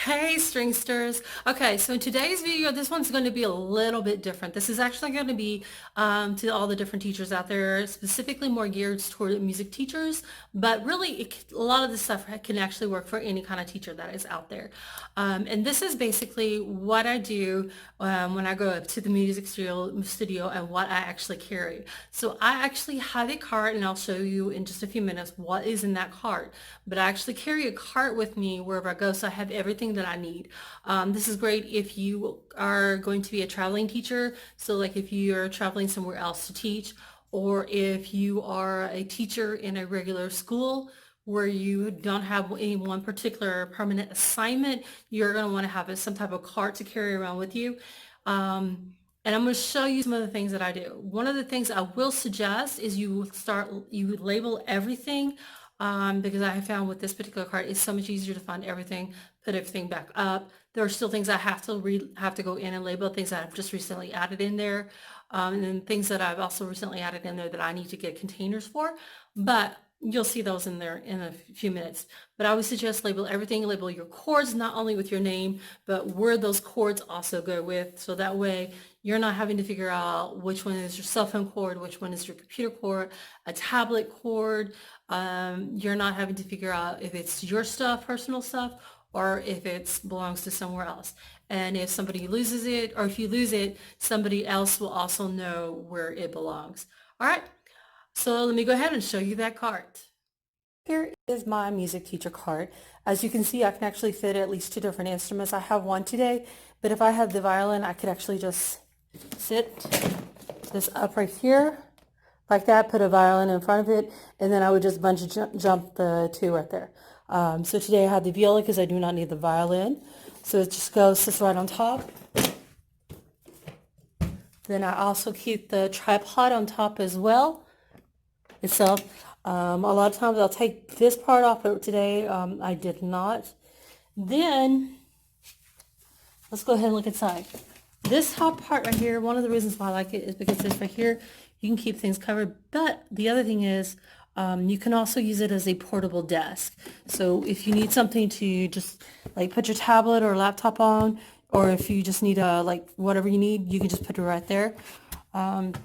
Hey, stringsters. Okay, so in today's video, this one's going to be a little bit different. This is actually going to be to all the different teachers out there, specifically more geared toward music teachers, but really a lot of this stuff can actually work for any kind of teacher that is out there. And this is basically what I do when I go up to the studio and what I actually carry. So I actually have a cart, and I'll show you in just a few minutes what is in that cart. But I actually carry a cart with me wherever I go, so I have everything that I need. This is great if you are going to be a traveling teacher. So like if you're traveling somewhere else to teach, or if you are a teacher in a regular school where you don't have any one particular permanent assignment, you're going to want to have some type of cart to carry around with you. And I'm going to show you some of the things that I do. One of the things I will suggest is you label everything, because I have found with this particular cart, it's so much easier to find everything, put everything back up. There are still things I have to go in and label, things that I've just recently added in there, and then things that I've also recently added in there that I need to get containers for. But you'll see those in there in a few minutes. But I would suggest label everything, label your cords, not only with your name, but where those cords also go with. So that way you're not having to figure out which one is your cell phone cord, which one is your computer cord, a tablet cord. You're not having to figure out if it's your stuff, personal stuff, or if it belongs to somewhere else. And if somebody loses it, or if you lose it, somebody else will also know where it belongs. All right. So let me go ahead and show you that cart. Here is my music teacher cart. As you can see, I can actually fit at least two different instruments. I have one today, but if I had the violin, I could actually just sit this up right here like that, put a violin in front of it, and then I would just jump the two right there. So today I had the viola because I do not need the violin. So it just sits right on top. Then I also keep the tripod on top as well itself. A lot of times I'll take this part off, but today I did not. Then let's go ahead and look inside. This top part right here, one of the reasons why I like it is because this right here, you can keep things covered. But the other thing is you can also use it as a portable desk. So if you need something to just like put your tablet or laptop on, or if you just need like whatever you need, you can just put it right there.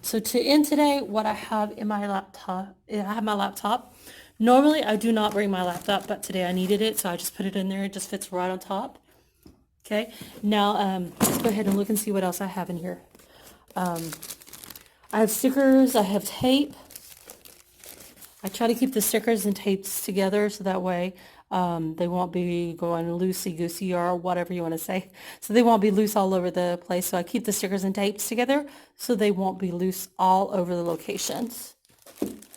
So to end today, what I have in my laptop, I have my laptop. Normally I do not bring my laptop, but today I needed it, so I just put it in there. It just fits right on top. Okay, now let's go ahead and look and see what else I have in here. I have stickers, I have tape. I try to keep the stickers and tapes together so that way they won't be going loosey-goosey or whatever you want to say. So they won't be loose all over the place. So I keep the stickers and tapes together so they won't be loose all over the locations.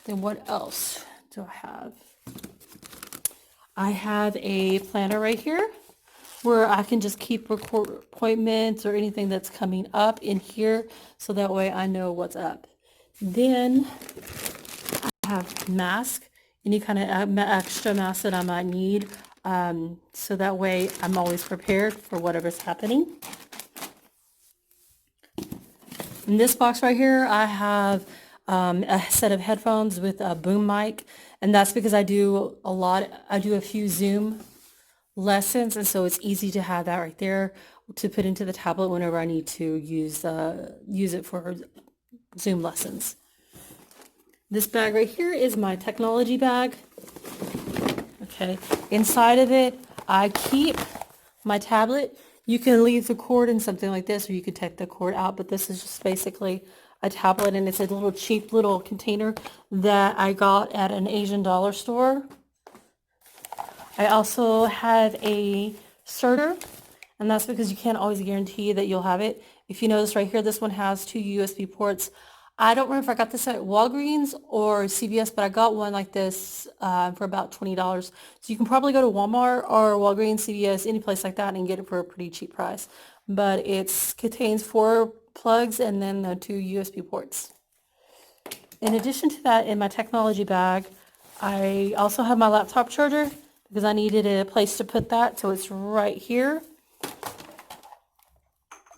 Then what else do I have? I have a planner right here where I can just keep record appointments or anything that's coming up in here so that way I know what's up. Then I have mask, any kind of extra mask that I might need, so that way I'm always prepared for whatever's happening. In this box right here, I have a set of headphones with a boom mic, and that's because I do a few Zoom lessons, and so it's easy to have that right there to put into the tablet whenever I need to use it for Zoom lessons. This bag right here is my technology bag. Okay, inside of it I keep my tablet. You can leave the cord in something like this, or you could take the cord out, but this is just basically a tablet, and it's a little cheap little container that I got at an Asian dollar store. I also have a starter, and that's because you can't always guarantee that you'll have it. If you notice right here, this one has two USB ports. I don't remember if I got this at Walgreens or CVS, but I got one like this for about $20. So you can probably go to Walmart or Walgreens, CVS, any place like that and get it for a pretty cheap price. But it contains 4 plugs and then the 2 USB ports. In addition to that, in my technology bag, I also have my laptop charger because I needed a place to put that, so it's right here.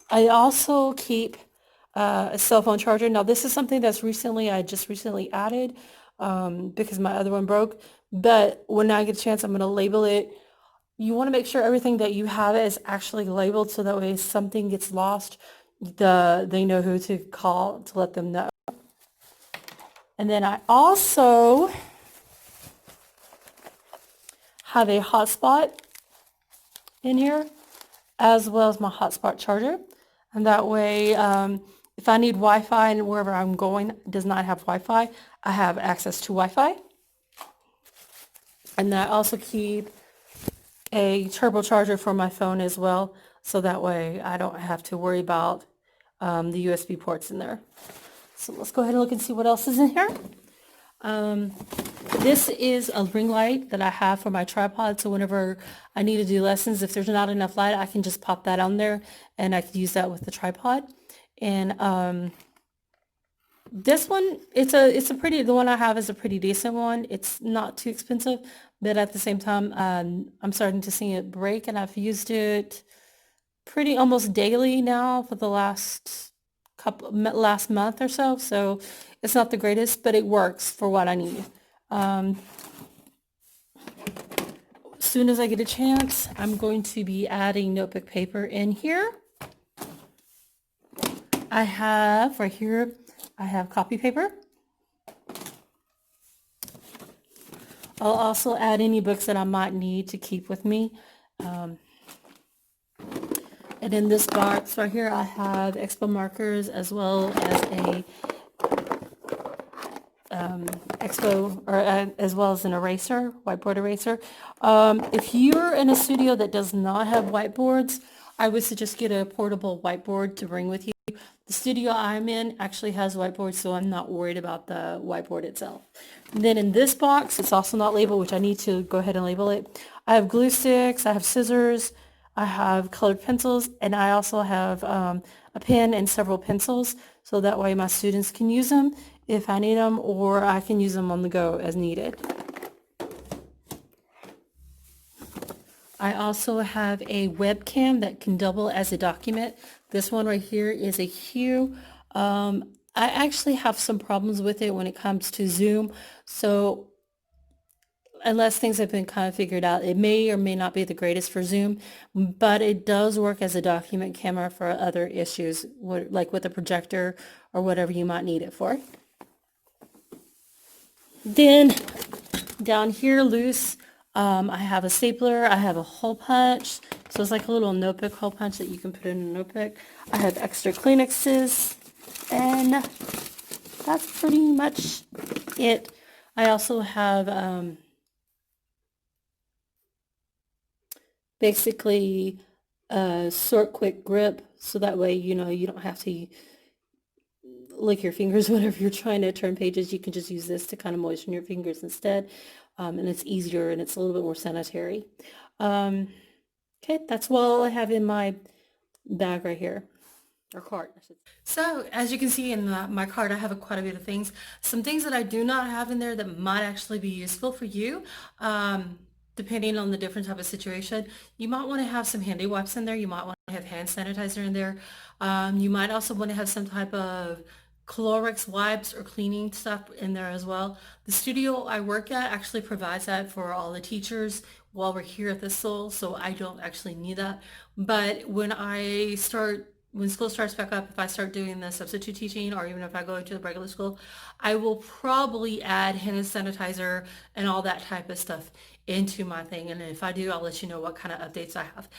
I also keep a cell phone charger. Now this is something that's I just recently added because my other one broke. But when I get a chance, I'm going to label it you want to make sure everything that you have is actually labeled so that way if something gets lost, they know who to call to let them know. And then I also have a hotspot in here as well as my hotspot charger. And that way, if I need Wi-Fi and wherever I'm going does not have Wi-Fi, I have access to Wi-Fi. And I also keep a turbocharger for my phone as well, so that way I don't have to worry about the USB ports in there. So let's go ahead and look and see what else is in here. This is a ring light that I have for my tripod, so whenever I need to do lessons, if there's not enough light, I can just pop that on there and I can use that with the tripod. And this one, the one I have is a pretty decent one. It's not too expensive, but at the same time, I'm starting to see it break, and I've used it pretty almost daily now for the last month or so. So it's not the greatest, but it works for what I need. As soon as I get a chance, I'm going to be adding notebook paper in here. I have right here, I have copy paper. I'll also add any books that I might need to keep with me. And in this box right here, I have Expo Markers as well as a as well as an eraser, whiteboard eraser. If you're in a studio that does not have whiteboards, I would suggest get a portable whiteboard to bring with you. The studio I'm in actually has whiteboards, so I'm not worried about the whiteboard itself. And then in this box, it's also not labeled, which I need to go ahead and label it. I have glue sticks, I have scissors, I have colored pencils, and I also have a pen and several pencils, so that way my students can use them if I need them, or I can use them on the go as needed. I also have a webcam that can double as a document. This one right here is a Hue. I actually have some problems with it when it comes to Zoom, so unless things have been kind of figured out, it may or may not be the greatest for Zoom, but it does work as a document camera for other issues, like with a projector or whatever you might need it for. Then down here loose, I have a stapler, I have a hole punch, so it's like a little notebook hole punch that you can put in a notebook. I have extra Kleenexes, and that's pretty much it. I also have basically a short quick grip, so that way you don't have to lick your fingers whenever you're trying to turn pages. You can just use this to kind of moisten your fingers instead, and it's easier and it's a little bit more sanitary. Okay, that's all I have in my bag right here, or cart, I should say. So as you can see in my cart, I have quite a bit of things. Some things that I do not have in there that might actually be useful for you. Depending on the different type of situation, you might want to have some handy wipes in there. You might want to have hand sanitizer in there. You might also want to have some type of Clorox wipes or cleaning stuff in there as well. The studio I work at actually provides that for all the teachers while we're here at the school, so I don't actually need that. But when school starts back up, if I start doing the substitute teaching, or even if I go into the regular school, I will probably add hand sanitizer and all that type of stuff into my thing. And if I do, I'll let you know what kind of updates I have.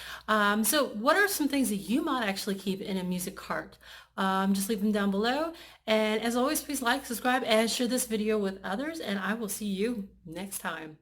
So what are some things that you might actually keep in a music cart? Just leave them down below. And as always, please like, subscribe, and share this video with others. And I will see you next time.